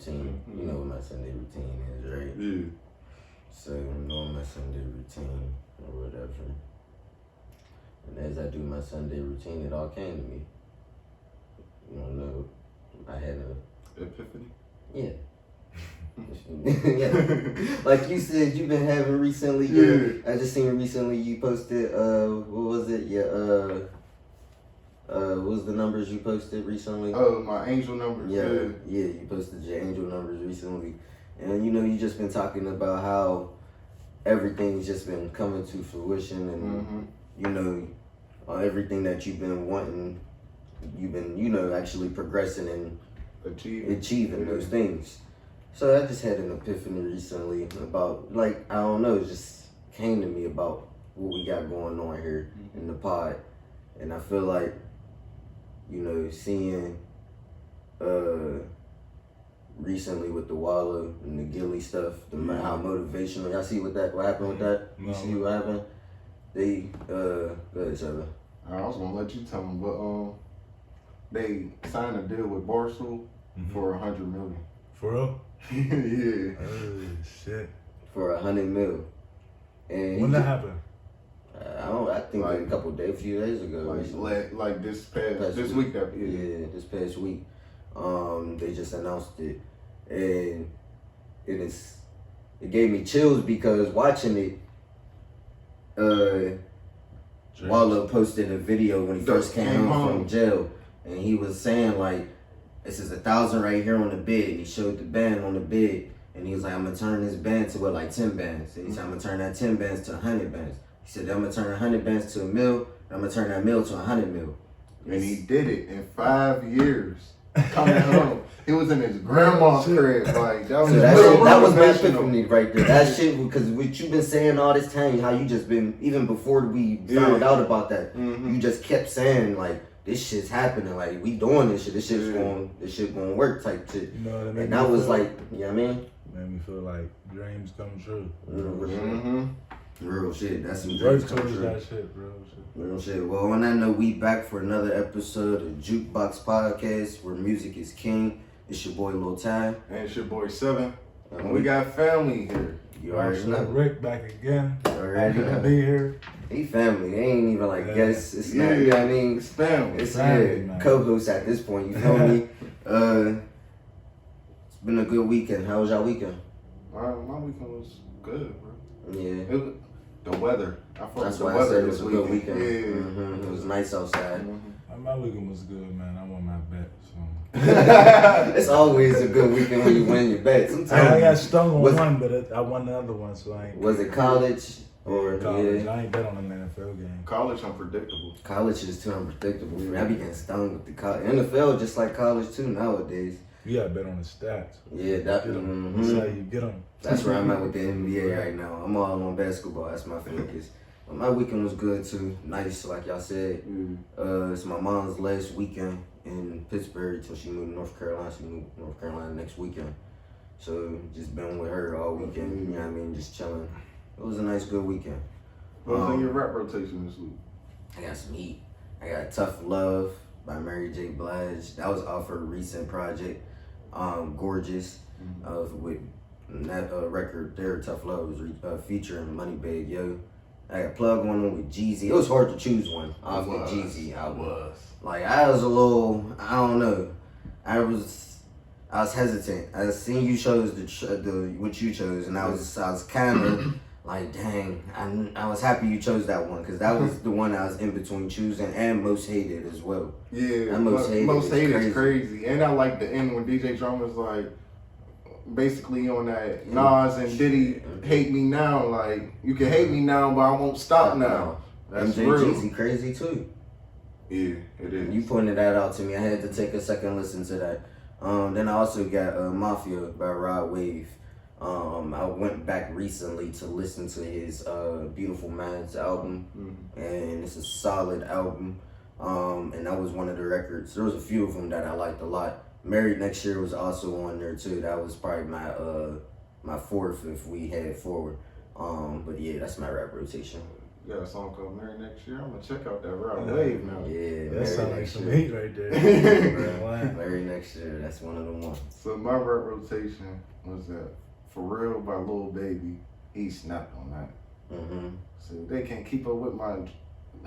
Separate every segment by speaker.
Speaker 1: routine. You know what my Sunday routine is, right?
Speaker 2: Yeah.
Speaker 1: So I'm doing my Sunday routine or whatever. And as I do my Sunday routine, it all came to me. You don't know, I had a
Speaker 2: epiphany.
Speaker 1: Yeah. Yeah. Like you said, you've been having recently.
Speaker 2: Yeah.
Speaker 1: I just seen recently you posted. What was it? Yeah. What was the numbers you posted recently?
Speaker 2: Oh, my angel numbers.
Speaker 1: Yeah. You posted your angel numbers recently, and you know you just been talking about how everything's just been coming to fruition, and you know everything that you've been wanting, you've been actually progressing and achieving those things. So I just had an epiphany recently about, like, I don't know, it just came to me about what we got going on here in the pod. And I feel like, seeing recently with the Wallow and the Gilly stuff, how motivational, y'all see what happened with that? You see what happened? They, go ahead, Trevor.
Speaker 2: I was gonna let you tell them, but they signed a deal with Barstool for $100 million.
Speaker 3: For real?
Speaker 2: Yeah.
Speaker 3: Oh shit.
Speaker 1: For $100 million. And
Speaker 3: when that happened?
Speaker 1: I think like a couple days, a few days ago.
Speaker 2: Like this week.
Speaker 1: Yeah, this past week. They just announced it, and it gave me chills because watching it. Wallow posted a video when he first came home from jail, and he was saying like, "This is 1,000 right here on the bed." And he showed the band on the bed, and he was like, "I'm gonna turn this band to 10 bands." And he said, "I'm gonna turn that 10 bands to 100 bands." He said, "I'm gonna turn 100 bands to $1 million. And I'm gonna turn that $1 million to $100 million."
Speaker 2: And he did it in 5 years. Coming home, he was in his grandma's crib. Like that
Speaker 1: was my epiphany right there. That shit, because what you've been saying all this time, how you just been, even before we found out about that, you just kept saying like, this shit's happening, like we doing this shit, this shit gonna work type shit.
Speaker 3: You know what I mean?
Speaker 1: And that was like, you know what I mean?
Speaker 3: Made me feel like dreams come true.
Speaker 1: Real shit. That's some dreams come true.
Speaker 3: That shit,
Speaker 1: real shit. Well, on that note, we back for another episode of Jukebox Podcast, where music is king. It's your boy Lil Ty.
Speaker 2: And it's your boy Seven. And we got family here.
Speaker 1: You already know.
Speaker 3: Rick back again.
Speaker 1: You already know.
Speaker 3: Be here.
Speaker 1: He family. They ain't even like guests. It's not, you know what I mean?
Speaker 2: It's family.
Speaker 1: It's co-host at this point, you feel me? It's been a good weekend. How was y'all weekend?
Speaker 2: My weekend was good, bro.
Speaker 1: Yeah.
Speaker 2: The weather.
Speaker 1: That's why I said it was a good weekend. Yeah. It was nice outside.
Speaker 3: My weekend was good, man. I won my bet, so.
Speaker 1: It's always a good weekend when you win your bet. Sometimes
Speaker 3: I got stung on one, but I won the other one, so I ain't.
Speaker 1: Was it college? Or
Speaker 3: college? Yeah. I ain't bet on an NFL game.
Speaker 2: College unpredictable.
Speaker 1: College is too unpredictable. I be getting stung with the college. NFL just like college too nowadays.
Speaker 3: You gotta bet on the stats.
Speaker 1: Yeah, that's
Speaker 3: how you get them.
Speaker 1: That's where I'm at with the NBA right now. I'm all on basketball. That's my focus. My weekend was good too. Nice, like y'all said. It's my mom's last weekend in Pittsburgh till she moved to North Carolina. She moved to North Carolina next weekend. So just been with her all weekend. You know what I mean? Just chilling. It was a nice, good weekend.
Speaker 2: What was in your rap rotation this week?
Speaker 1: I got some heat. I got Tough Love by Mary J. Blige. That was off her recent project, Gorgeous, with that record there, Tough Love, was featuring Moneybagg Yo. I got Plug on with Jeezy. It was hard to choose one off the Jeezy album. Like, I was a little, I don't know. I was hesitant. I seen you chose what you chose, and I was kind of like, dang, I was happy you chose that one, because that was the one I was in between choosing, and Most Hated as well.
Speaker 2: Yeah,
Speaker 1: that Most Hated is crazy.
Speaker 2: And I like the end when DJ Drama's like, basically on that Nas and Diddy hate me now, like, you can hate me now, but I won't stop now. That's real.
Speaker 1: Jeezy crazy too.
Speaker 2: Yeah, it is.
Speaker 1: You pointed that out to me. I had to take a second listen to that. Then I also got Mafia by Rod Wave. I went back recently to listen to his Beautiful Minds album, and it's a solid album. And that was one of the records. There was a few of them that I liked a lot. Married Next Year was also on there too. That was probably my fourth if we head forward. But yeah, that's my rap rotation.
Speaker 2: got a song called Marry Next Year. I'm gonna check out that Rod Wave now.
Speaker 1: Yeah,
Speaker 4: That sounds like
Speaker 1: next
Speaker 4: some
Speaker 1: year.
Speaker 4: heat right there.
Speaker 1: Marry Next Year. That's one of the ones.
Speaker 2: So my rap rotation was that For Real by Lil Baby. He snapped on that.
Speaker 1: Mm-hmm.
Speaker 2: So they can't keep up with my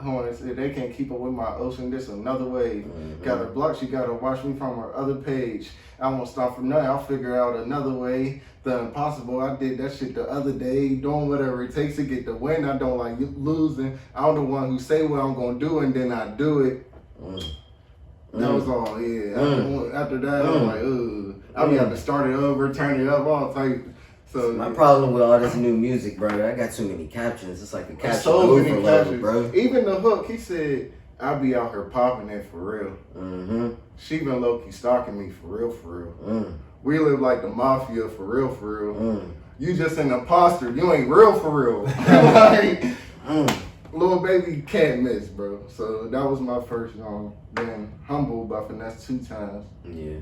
Speaker 2: horns. They can't keep up with my ocean. This another way.
Speaker 1: Mm-hmm.
Speaker 2: Got her blocked. She gotta watch me from her other page. I won't stop for nothing. I'll figure out another way. The impossible. I did that shit the other day. Doing whatever it takes to get the win. I don't like losing. I'm the one who say what I'm gonna do and then I do it. That was all. Yeah. After that, I'm like, ugh. I be have to start it over, turn it up, all type. So
Speaker 1: my problem with all this new music, bro, I got too many captions. It's like a caption
Speaker 2: so many
Speaker 1: overload,
Speaker 2: captions,
Speaker 1: bro.
Speaker 2: Even the hook, he said, "I be out here popping it for real."
Speaker 1: Mm-hmm.
Speaker 2: She been low key stalking me for real, for real.
Speaker 1: Mm.
Speaker 2: We live like the mafia for real, for real.
Speaker 1: Mm.
Speaker 2: You just an imposter. You ain't real for real. Like, Lil Baby can't miss, bro. So that was my first song. Then Humble by Finesse 2 times.
Speaker 1: Yeah.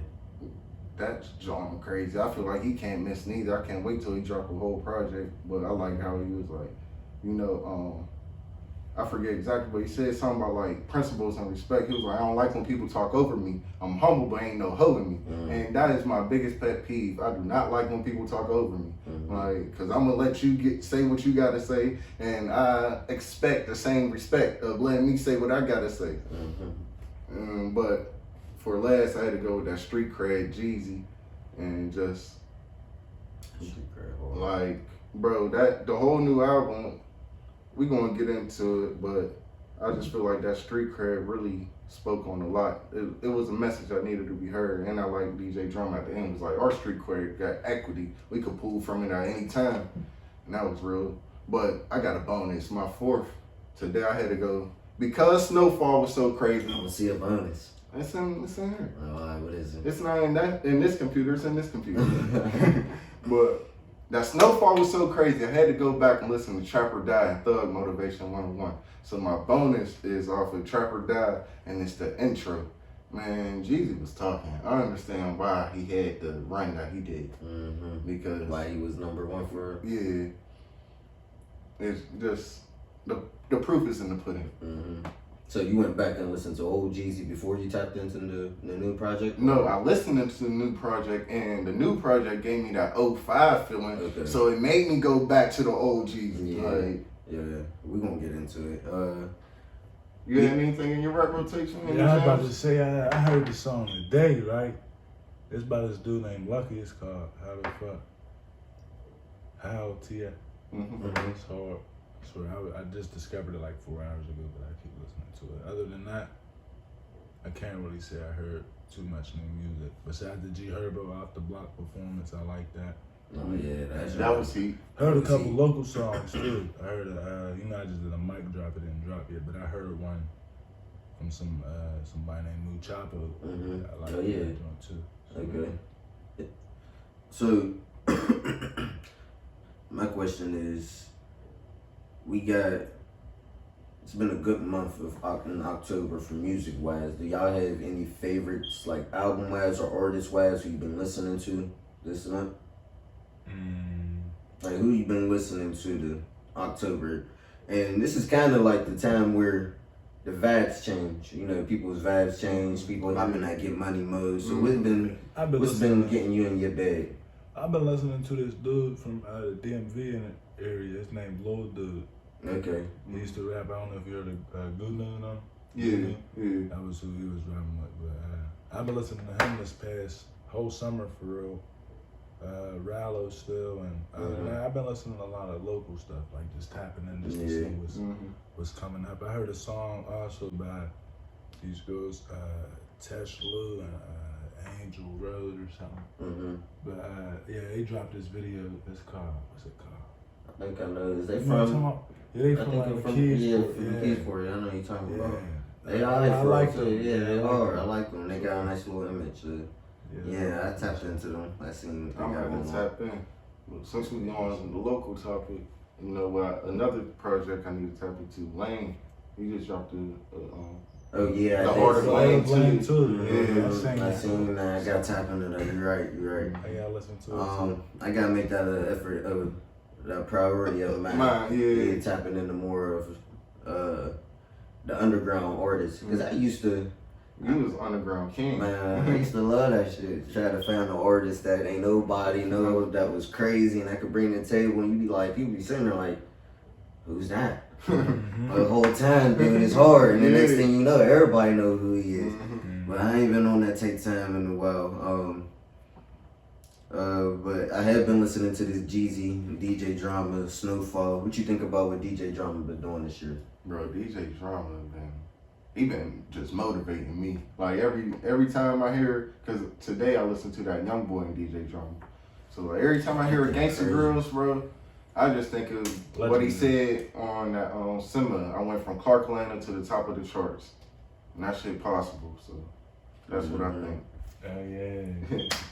Speaker 2: That's John crazy. I feel like he can't miss neither. I can't wait till he drop a whole project. But I like how he was like, you know, I forget exactly, but he said something about like principles and respect. He was like, I don't like when people talk over me. I'm humble, but ain't no hoe in me. And that is my biggest pet peeve. I do not like when people talk over me. Like, cause I'm gonna let you say what you gotta say, and I expect the same respect of letting me say what I gotta say. But for last, I had to go with that street cred Jeezy, and just like, bro, that the whole new album. We gonna get into it, but I just feel like that street cred really spoke on a lot. It was a message that needed to be heard, and I like DJ Drum at the end. It was like, our street cred got equity. We could pull from it at any time, and that was real. But I got a bonus. My fourth today, I had to go because Snowfall was so crazy.
Speaker 1: I'm gonna see a bonus.
Speaker 2: It's in here.
Speaker 1: Alright, what is it?
Speaker 2: It's not in this computer. It's in this computer. But that Snowfall was so crazy, I had to go back and listen to Trap or Die and Thug Motivation 101. So my bonus is off of Trap or Die, and it's the intro. Man, Jeezy was talking. I understand why he had the run that he did. Because
Speaker 1: why he was #1 for.
Speaker 2: Yeah. It's just, the proof is in the pudding.
Speaker 1: So you went back and listened to old Jeezy before you tapped into the new project?
Speaker 2: No, I listened to the new project, and the new project gave me that 05 feeling.
Speaker 1: Okay.
Speaker 2: So it made me go back to the old Jeezy.
Speaker 1: Yeah.
Speaker 2: Like,
Speaker 1: Yeah, we're gonna get into it.
Speaker 2: you had anything in your rap rotation?
Speaker 4: Yeah, I was about to say, I heard the song today, right? It's by this dude named Lucky. It's called How the Fuck. How T.I. It's hard. I swear, I just discovered it like 4 hours ago, but I keep listening to it. Other than that, I can't really say I heard too much new music. Besides the G Herbo Off the Block performance, I like that.
Speaker 1: Oh yeah,
Speaker 2: that was heat.
Speaker 4: Heard a couple local songs too. I heard, I just did a mic drop. It didn't drop yet, but I heard one from somebody named Lou Chapo. I like that joint too.
Speaker 1: Okay. So my question is, it's been a good month in October for music wise. Do y'all have any favorites, like album wise or artist wise, who you've been listening to this month? Like who you been listening to October? And this is kind of like the time where the vibes change. You know, people's vibes change. People hop in that get money mode. So what's been getting you in your bag?
Speaker 4: I've been listening to this dude from the DMV in the area. His name's Lil Dude.
Speaker 1: Okay.
Speaker 4: He used to rap. I don't know if you heard of Good Noon on.
Speaker 2: Yeah.
Speaker 4: That was who he was rapping with. But I've been listening to him this past whole summer for real. Rallo still, and other than that, I've been listening to a lot of local stuff, like just tapping in just to see what's coming up. I heard a song also by these girls, Tesla and Angel Road or something. But yeah, they dropped this video. It's called, what's it called?
Speaker 1: I think I know. Is they from?
Speaker 4: Yeah, they from like
Speaker 1: from Keysport. I know what you're talking about. They
Speaker 4: I like them.
Speaker 1: Yeah, they are. I like them. They got a nice little image. Yeah, I tapped into them. I seen.
Speaker 2: I'm going to tap in. Since we on the local topic, you know, another project I need to tap into, Lane. He just dropped
Speaker 1: oh yeah,
Speaker 2: the Art of Lane too.
Speaker 1: Yeah, I seen that. I got to tap into that. You're right.
Speaker 4: I gotta listen to it.
Speaker 1: I gotta make that an effort of that priority of mine.
Speaker 2: Yeah,
Speaker 1: tapping into more of the underground artists, because I used to.
Speaker 2: You was underground king.
Speaker 1: Man, I used to love that shit. Try to find an artist that ain't nobody know that was crazy and that could bring to the table, and you be like, people be sitting there like, who's that? The whole time, dude, it's hard, and the next thing you know, everybody know who he is. But I ain't been on that take time in a while. But I have been listening to this Jeezy, DJ Drama, Snowfall. What you think about what DJ Drama been doing this year?
Speaker 2: Bro, DJ Drama he been just motivating me. Like every time I hear, cause today I listened to that Young Boy and DJ Drama. So like, every time I hear a Gangsta Girls, bro, I just think of what he said on that Simba. I went from Clark Atlanta to the top of the charts, and that shit possible. So that's what I think.
Speaker 4: Oh yeah,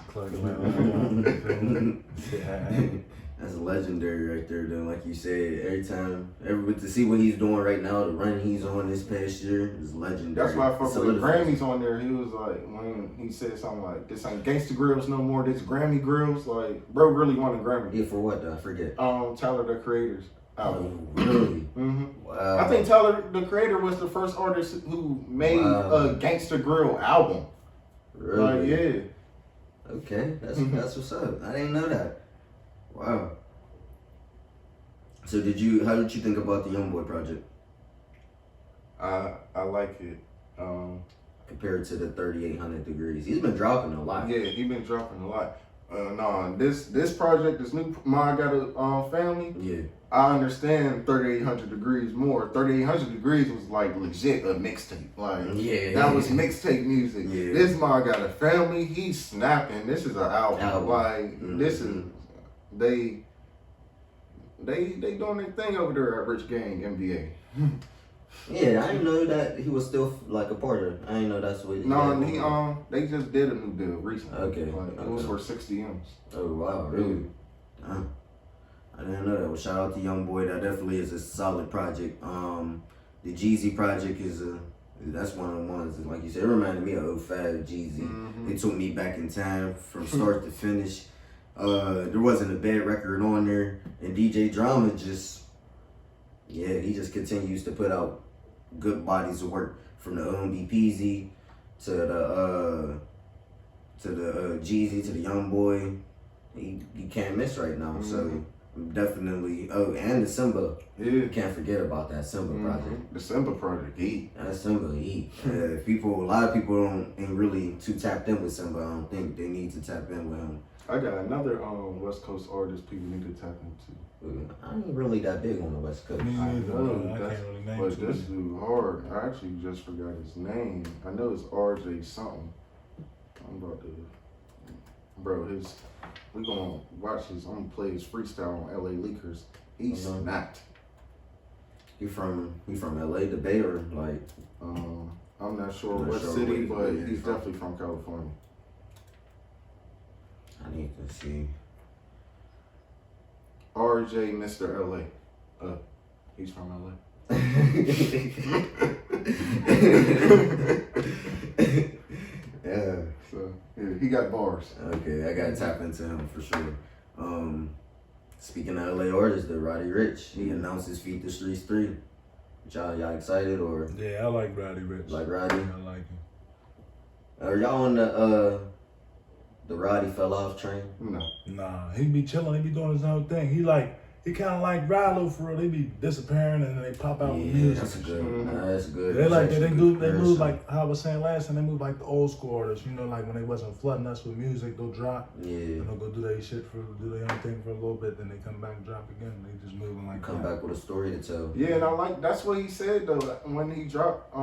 Speaker 4: Clark Atlanta.
Speaker 1: That's legendary right there, though. Like you said, to see what he's doing right now, the run he's on this past year is legendary.
Speaker 2: That's why I fuck with Grammys on there. He was like, when he said something like, "This ain't Gangsta Grills no more. This Grammy Grills." Like, bro, really won a Grammy.
Speaker 1: Yeah, for what though? I forget.
Speaker 2: Tyler the Creator's album.
Speaker 1: Oh, really?
Speaker 2: Wow. I think Tyler the Creator was the first artist who made a Gangsta Grill album.
Speaker 1: Really?
Speaker 2: Like, yeah.
Speaker 1: Okay, that's what's up. I didn't know that. Wow. So how did you think about the YoungBoy project?
Speaker 2: I like it.
Speaker 1: Compared to the 3800 Degrees. He's been dropping a lot.
Speaker 2: Yeah, he's been dropping a lot. This project, this new Ma Got a Family.
Speaker 1: Yeah.
Speaker 2: I understand 3800 Degrees more. 3800 Degrees was like legit a mixtape. Like, that was mixtape music.
Speaker 1: Yeah.
Speaker 2: This Ma Got a Family, he's snapping. This is an album. Like, this is they doing their thing over there at Rich Gang NBA.
Speaker 1: Yeah, I didn't know that he was still like a part of it. I didn't know that's what.
Speaker 2: No, they just did a new deal recently.
Speaker 1: Okay.
Speaker 2: It was for 60 M's.
Speaker 1: Oh wow, really? Damn. I didn't know that. Well, shout out to YoungBoy. That definitely is a solid project. The Jeezy project that's one of the ones. Like you said, it reminded me of 05 Jeezy. It took me back in time from start to finish. There wasn't a bad record on there, and DJ Drama he just continues to put out good bodies of work, from the OMB to the Jeezy to the YoungBoy. You can't miss right now. So definitely. Oh, and the Simba.
Speaker 2: Yeah.
Speaker 1: You can't forget about that Simba project.
Speaker 2: The Simba project,
Speaker 1: That Simba, a lot of people ain't really too tapped in with Simba. I don't think they need to tap in with him.
Speaker 2: I got another West Coast artist people need to tap into.
Speaker 1: I ain't really that big on the West Coast.
Speaker 4: Me neither.
Speaker 2: I
Speaker 4: I can't really name
Speaker 2: but this dude hard. I actually just forgot his name. I know it's RJ something. I'm about to, bro. We gonna watch his. I'm gonna play his freestyle on LA Leakers. He's snapped.
Speaker 1: He from LA, the Bay, or like?
Speaker 2: I'm not sure what city, but he's definitely from California.
Speaker 1: I need to see.
Speaker 2: RJ Mr. LA. He's from LA.
Speaker 1: Yeah.
Speaker 2: So yeah, he got bars.
Speaker 1: Okay, I gotta tap into him for sure. Speaking of LA artists, the Roddy Ricch, he announced his Feed the Streets 3. Y'all excited or?
Speaker 4: Yeah, I like Roddy Ricch.
Speaker 1: Like Roddy?
Speaker 4: I like him.
Speaker 1: Are y'all on the Roddy fell off train?
Speaker 2: No.
Speaker 4: Nah, he be chilling. He be doing his own thing. He kind of like Rilo for real. They be disappearing and then they pop out with music.
Speaker 1: That's good. That's good.
Speaker 4: They like they move like how I was saying last time. They move like the old school artists. You know, like when they wasn't flooding us with music, they'll drop.
Speaker 1: Yeah.
Speaker 4: And they'll go do their shit do their own thing for a little bit, then they come back and drop again. They just moving like
Speaker 1: Come back with a story to tell.
Speaker 2: Yeah, and I like that's what he said though when he dropped.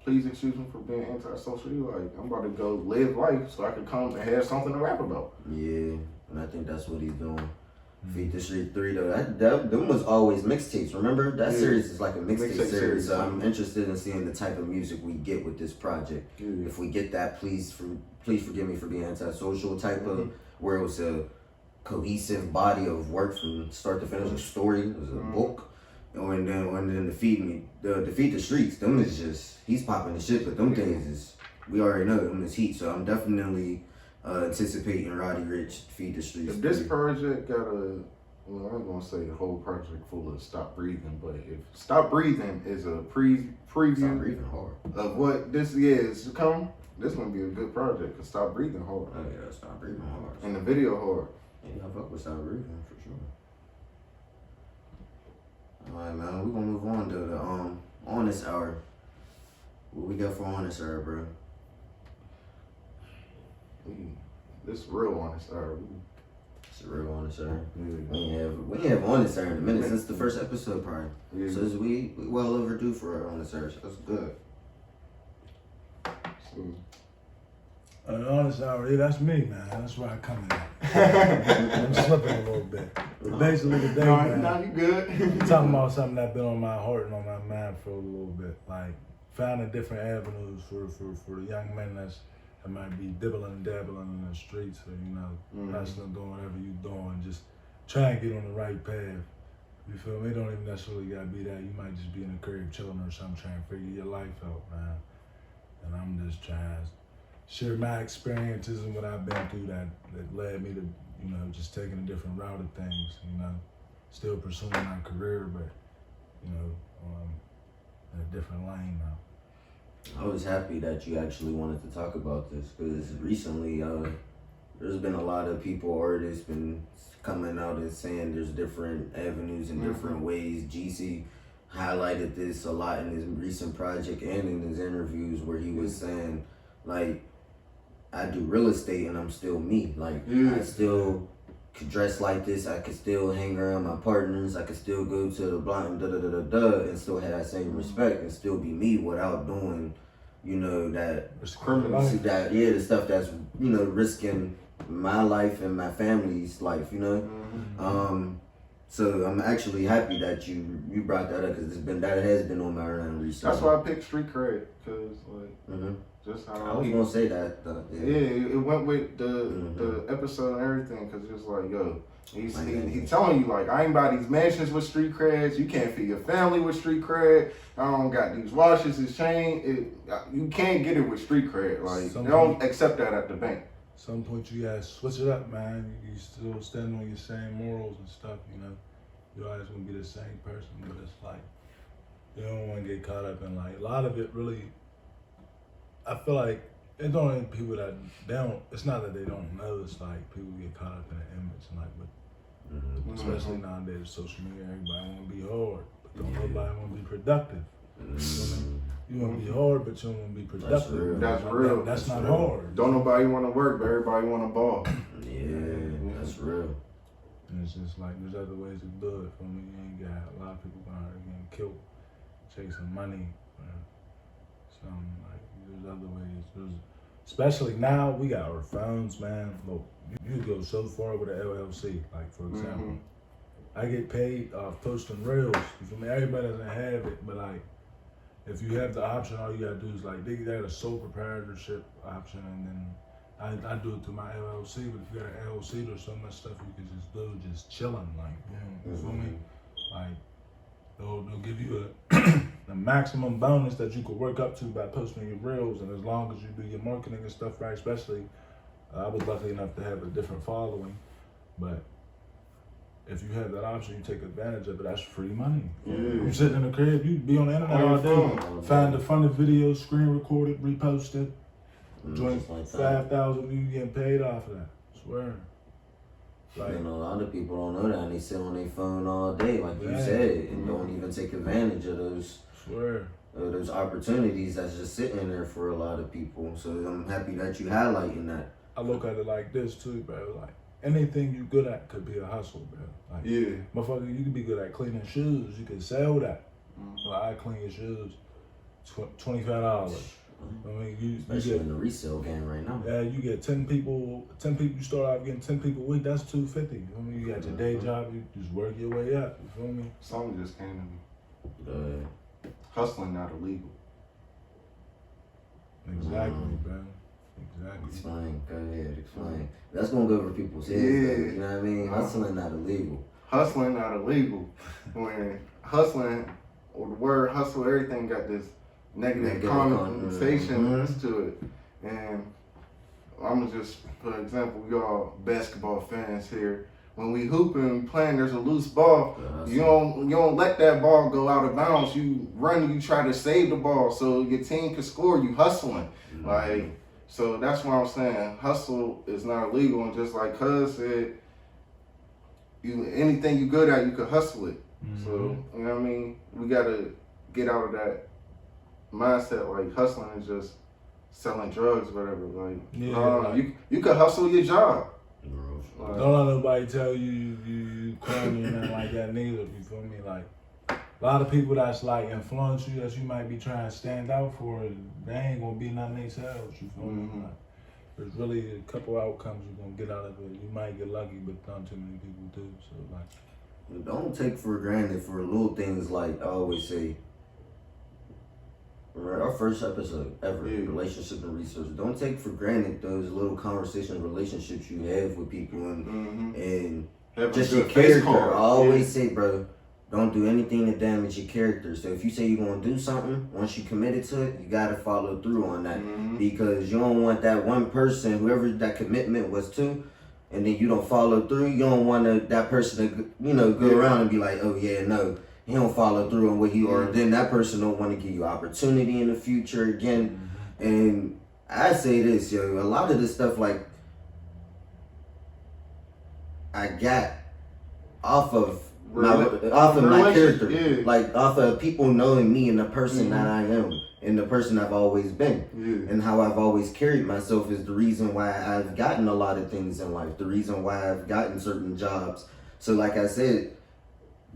Speaker 2: Please excuse me for being antisocial. He like, I'm about to go live life so I can come and have something to rap about.
Speaker 1: Yeah, and I think that's what he's doing. Feed the Street 3 though, them was always mixtapes. Remember that series is like a mixtape series. So I'm interested in seeing the type of music we get with this project.
Speaker 2: Yeah.
Speaker 1: If we get that, please forgive me for being antisocial type of where it was a cohesive body of work from start to finish. A story, it was a book. And then Defeat the Streets, them is just he's popping the shit, but them things is we already know them is heat. So I'm definitely anticipating Roddy Ricch Feed the Streets.
Speaker 2: If this project got well, I'm gonna say the whole project full of Stop Breathing, but if Stop Breathing is a preview
Speaker 1: Stop breathing hard.
Speaker 2: of what this is to come, this gonna be a good project. Cause Stop Breathing hard.
Speaker 1: Oh yeah, stop breathing hard.
Speaker 2: And the video hard.
Speaker 1: Yeah, I fuck with stop breathing for sure. Alright, man, we gonna move on to the on this hour. What we got for on this hour, bro?
Speaker 2: This real honest,
Speaker 1: It's a real on this hour. We ain't have on this hour in a minute since the first episode, probably.
Speaker 2: Yeah.
Speaker 1: So we well overdue for our on this hour. So that's good.
Speaker 4: Honest hour, yeah, that's me, man. That's where I come in at. I'm slipping a little bit. But basically today, man,
Speaker 2: no, you good.
Speaker 4: talking about something that's been on my heart and on my mind for a little bit. Like finding different avenues for the young men that might be dibbling and dabbling in the streets or, hustling, doing whatever you doing, just try and get on the right path. You feel me? It don't even necessarily gotta be that. You might just be in the crib chilling or something, trying to figure your life out, man. And I'm just trying to share my experiences and what I've been through that led me to, just taking a different route of things, still pursuing my career, but, in a different lane now.
Speaker 1: I was happy that you actually wanted to talk about this because recently there's been a lot of people, artists, been coming out and saying there's different avenues and different ways. GC highlighted this a lot in his recent project and in his interviews where he was saying, like, I do real estate and I'm still me. Like, I still could dress like this. I could still hang around my partners. I could still go to the block and and still have that same respect and still be me without doing, that
Speaker 2: criminal.
Speaker 1: The stuff that's, risking my life and my family's life, So I'm actually happy that you brought that up because that has been on my mind recently.
Speaker 2: That's why I picked Street Cred, cause just how
Speaker 1: I was gonna say that.
Speaker 2: Yeah, it went with the episode and everything, cause it's like, yo, he's telling you like, I ain't buy these mansions with street creds. You can't feed your family with street cred. I don't got these watches, this chain. You can't get it with street cred. Like they don't accept that at the bank.
Speaker 4: Some point you gotta switch it up, man. You still stand on your same morals and stuff, You always gonna be the same person, but it's like you don't want to get caught up in like a lot of it. Really, I feel like it don't even people that they don't. It's not that they don't know. It's like people get caught up in the image, and like, but especially nowadays with social media, everybody want to be hard, but don't nobody want to be productive. You want to be hard, but you don't want to be productive.
Speaker 2: That's real.
Speaker 4: That's not hard.
Speaker 2: Don't nobody want to work, but everybody want to ball.
Speaker 1: Yeah, that's real.
Speaker 4: And it's just like there's other ways to do it. For me, you ain't got a lot of people getting killed, chasing money. Like there's other ways. Especially now we got our phones, man. Look, you go so far with an LLC. Like for example, I get paid off posting reels. You feel me? Everybody doesn't have it, but like if you have the option, all you gotta do is like they got a sole proprietorship option, and then I do it through my LLC. But if you got an LLC, there's so much stuff you can just do, just chilling. Like, you feel me? Like they'll give you a maximum bonus that you could work up to by posting your reels, and as long as you do your marketing and stuff right, especially I was lucky enough to have a different following, but if you have that option, you take advantage of it. That's free money. You sitting in the crib, you be on the internet all day, find the funny video, screen record it, repost it, join 5,000, you getting paid off of that. I swear. Like,
Speaker 1: a lot of people don't know that, and they sit on their phone all day, like you said, and don't even take advantage of those opportunities that's just sitting there for a lot of people. So I'm happy that you highlighting that.
Speaker 4: I look at it like this too, bro. Like anything you good at could be a hustle, bro. Like, motherfucker, you could be good at cleaning shoes. You could sell that. Well, I clean your shoes, $25. I mean,
Speaker 1: especially
Speaker 4: you get,
Speaker 1: in the resale game right now.
Speaker 4: Yeah, you get 10 people. You start out getting 10 people a week. That's $250. You feel me? You got your day job. You just work your way up. You feel me?
Speaker 2: Something just came to me. Hustling not illegal.
Speaker 4: Exactly, bro. Exactly.
Speaker 1: Explain. Go ahead. Explain. That's gonna go over people's heads. You know what I mean? Hustling not illegal.
Speaker 2: Hustling not illegal. When hustling, or the word hustle, everything got this negative connotation to it. And I'm gonna just, for example, we all basketball fans here. when we hooping, playing, there's a loose ball.
Speaker 1: Yeah,
Speaker 2: You don't let that ball go out of bounds. You run, you try to save the ball so your team can score. You hustling, like, so that's what I'm saying. Hustle is not illegal, and just like Cuz said, anything you good at, you can hustle it. So you know what I mean. We gotta get out of that mindset. Like hustling is just selling drugs, whatever. Like, you could hustle your job.
Speaker 4: Don't let nobody tell you corny or nothing like that neither, you feel me? Like, a lot of people that's like influence you, that you might be trying to stand out for, they ain't gonna be nothing themselves, you feel me? Like, there's really a couple outcomes you're gonna get out of it. You might get lucky, but not too many people do, so like.
Speaker 1: Don't take for granted for little things like I always say. Our first episode ever, relationship and research. Don't take for granted those little conversations, relationships you have with people, and just your character. I always say, bro, don't do anything to damage your character. So if you say you're gonna do something, once you committed to it, you gotta follow through on that, because you don't want that one person, whoever that commitment was to, and then you don't follow through. You don't want that person to, go around and be like, oh yeah, no. He don't follow through on what he or then that person don't want to give you opportunity in the future again. And I say this, yo, a lot of this stuff like I got off of my character, like off of people knowing me and the person that I am and the person I've always been, and how I've always carried myself is the reason why I've gotten a lot of things in life, the reason why I've gotten certain jobs. So like I said,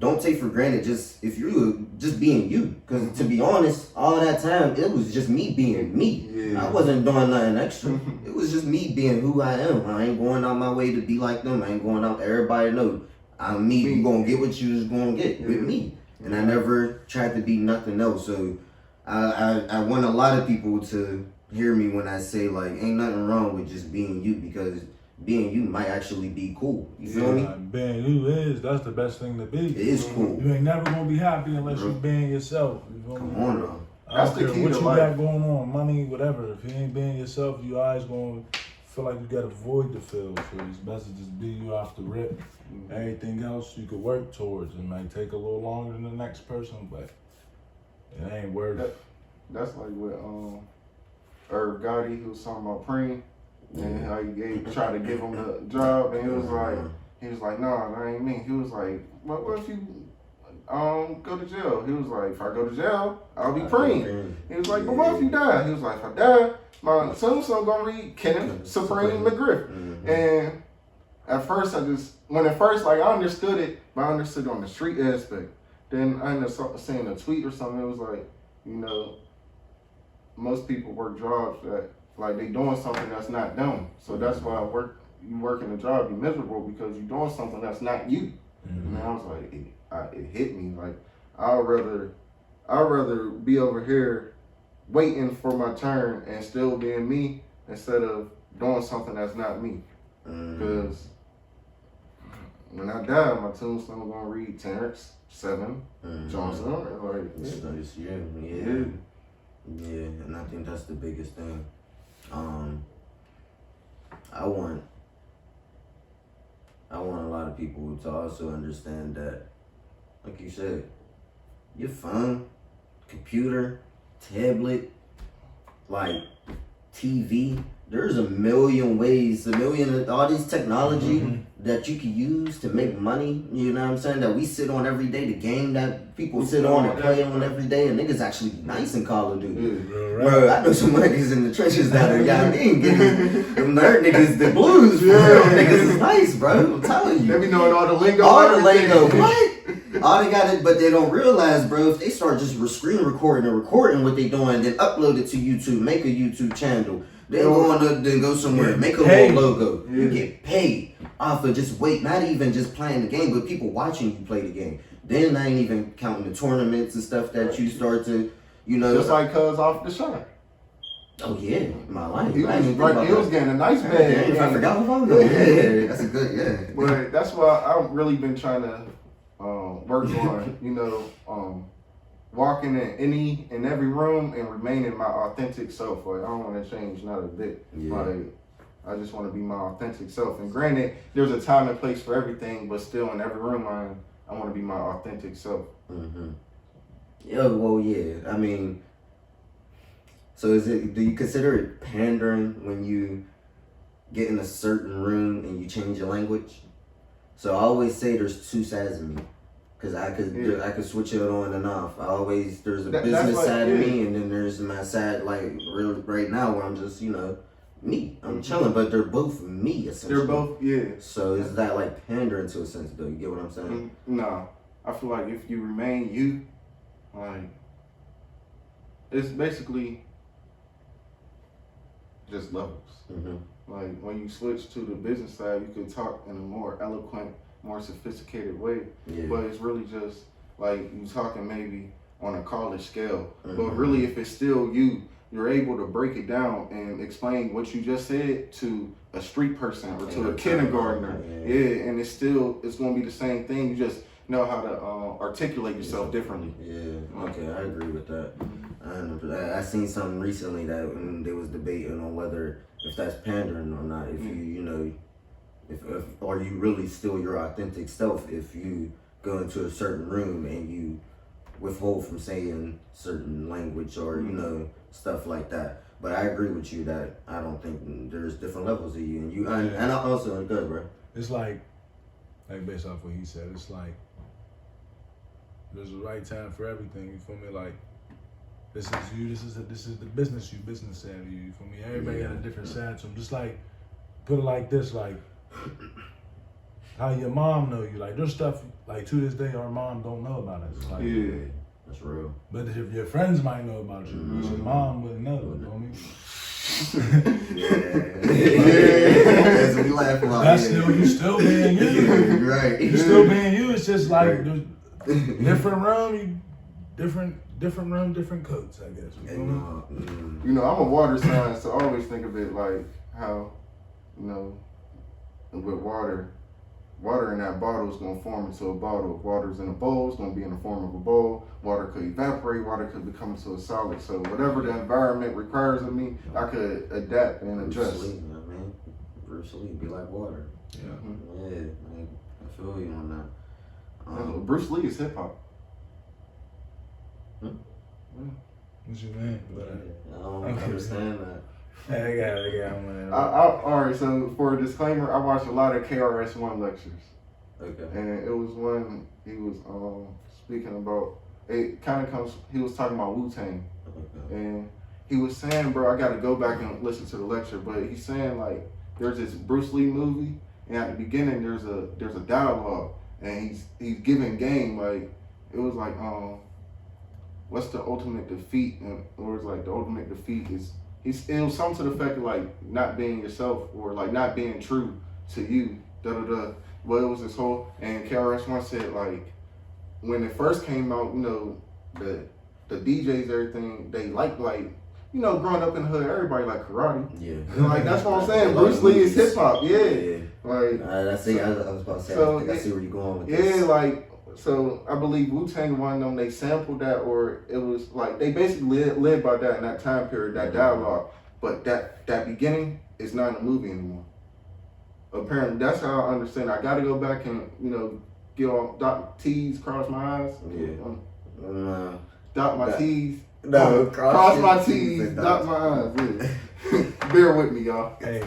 Speaker 1: don't take for granted if you're just being you. Because to be honest, all that time, it was just me being me. Yeah. I wasn't doing nothing extra. It was just me being who I am. I ain't going out my way to be like them. I ain't going out, everybody know I'm me. You gonna get what you was gonna get with me. And I never tried to be nothing else. So I want a lot of people to hear me when I say, like, ain't nothing wrong with just being you, because being you might actually be cool. You feel me?
Speaker 4: Being you that's the best thing to be.
Speaker 1: It is cool.
Speaker 4: You ain't never gonna be happy unless you being yourself. You feel me?
Speaker 1: Come on, though.
Speaker 4: That's the key. What you got going on, money, whatever. If you ain't being yourself, you always gonna feel like you got a void to fill. So it's best to just be you off the rip. Everything else you could work towards. It might take a little longer than the next person, but it ain't worth it.
Speaker 2: That's like with Herb Gotti, who was talking about Preem. And how he tried to give him the job, and he was like, no, that ain't me. He was like, what if you go to jail? He was like, if I go to jail, I'll be Preem. He was like, but what if you die? He was like, if I die, my son gonna read Kenneth Supreme McGriff. And at first, I understood it, but I understood on the street aspect. Then I ended up seeing a tweet or something. It was like, most people work jobs that, like, they doing something that's not them. So that's why you working a job, you're miserable because you're doing something that's not you. And I was like, it hit me. Like, I'd rather be over here waiting for my turn and still being me instead of doing something that's not me. Because when I die, my tombstone gonna read Terrence, 7, Johnson.
Speaker 1: Yeah, and I think that's the biggest thing. I want a lot of people to also understand that, like you said, your phone, computer, tablet, like TV, there's a million ways, all this technology that you can use to make money, you know what I'm saying, that we sit on every day, the game that people sit on and play on every day, and niggas actually be nice in Call of Duty. Bro, I know some niggas in the trenches that are getting them nerd niggas, the blues, bro. Niggas is nice, bro, I'm telling you.
Speaker 2: They be knowing all the lingo.
Speaker 1: All the lingo, what? All they got it, but they don't realize, bro, if they start just screen recording what they doing, then upload it to YouTube, make a YouTube channel, then go somewhere, make a little logo. You get paid off of just not even just playing the game, but people watching you play the game. Then I ain't even counting the tournaments and stuff that you start to,
Speaker 2: Just like Cuz off the shot.
Speaker 1: Oh yeah, my life.
Speaker 2: He was getting a nice bag.
Speaker 1: I forgot about that. Yeah, that's a good,
Speaker 2: But that's why I've really been trying to work on, walking in every room and remaining my authentic self. Like, I don't want to change not a bit. Like, I just want to be my authentic self. And granted, there's a time and place for everything, but still in every room I want to be my authentic self.
Speaker 1: Mm-hmm. Yeah, well, yeah. I mean, so do you consider it pandering when you get in a certain room and you change your language? So I always say there's two sides of me. Cause I could switch it on and off. there's a business side of me, and then there's my side really right now where I'm just me. I'm chilling, but they're both me essentially.
Speaker 2: They're both
Speaker 1: So is that like pandering to a sense though? You get what I'm saying?
Speaker 2: No, I feel like if you remain you, like it's basically just levels.
Speaker 1: Mm-hmm.
Speaker 2: Like when you switch to the business side, you could talk in a more eloquent, more sophisticated way.
Speaker 1: Yeah.
Speaker 2: But it's really just like you talking maybe on a college scale.
Speaker 1: Mm-hmm.
Speaker 2: But really, if it's still you, you're able to break it down and explain what you just said to a street person or to a kindergartner. Yeah, and it's gonna be the same thing. You just know how to articulate yourself differently.
Speaker 1: Yeah. Okay, I agree with that. I seen something recently that they was debating on whether if that's pandering or not. If if are you really still your authentic self if you go into a certain room and you withhold from saying certain language or stuff like that. But I agree with you that I don't think there's different levels of you and I also good, bro.
Speaker 4: It's like based off what he said, it's like there's a right time for everything. You feel me? Like this is you. This is the business side of you. You feel me? Everybody got a different side to them. Just like put it like this, like how your mom know you. Like there's stuff like to this day our mom don't know about us. Like,
Speaker 2: yeah,
Speaker 1: that's real.
Speaker 4: But if your friends might know about you, but your mom wouldn't know. You know what I mean?
Speaker 1: As we laugh about
Speaker 4: that's you still being you.
Speaker 1: Right.
Speaker 4: You still being you. It's just like different room, different room, different coats, I guess.
Speaker 2: I'm a water sign, so I always think of it like how, with water in that bottle is gonna form into a bottle. If water's in a bowl, it's gonna be in the form of a bowl. Water could evaporate, water could become into a solid. So whatever the environment requires of me, I could adapt and adjust.
Speaker 1: Bruce Lee be like water.
Speaker 4: Yeah.
Speaker 1: Yeah, I feel you on that.
Speaker 2: Bruce Lee is hip hop.
Speaker 4: What you mean?
Speaker 1: I don't understand that.
Speaker 2: All right, so for a disclaimer, I watched a lot of KRS-One lectures.
Speaker 1: Okay.
Speaker 2: And it was one he was speaking about. He was talking about Wu-Tang.
Speaker 1: Okay.
Speaker 2: And he was saying, bro, I got to go back and listen to the lecture, but he's saying like there's this Bruce Lee movie, and at the beginning there's a dialogue, and he's giving game like it was like what's the ultimate defeat, and or it's like the ultimate defeat is it was something to the effect of like not being yourself or like not being true to you. Well, it was this whole, and KRS-One said like when it first came out, the DJs, everything they growing up in the hood, everybody like karate.
Speaker 1: Yeah.
Speaker 2: Like that's what I'm saying. Bruce Lee is hip hop. Yeah. Like
Speaker 1: I see. I was about to say.
Speaker 2: So
Speaker 1: I see where you're going with this.
Speaker 2: Yeah, like so. I believe Wu-Tang one of them. They sampled that, or it was like they basically lived by that in that time period, that dialogue. But that beginning is not in the movie anymore. Apparently, that's how I understand. I got to go back and get all dot T's, cross my eyes.
Speaker 1: Yeah.
Speaker 2: Dot my T's.
Speaker 1: No,
Speaker 2: cross my T's, dot my eyes. Yeah. Bear with me, y'all.
Speaker 4: Hey.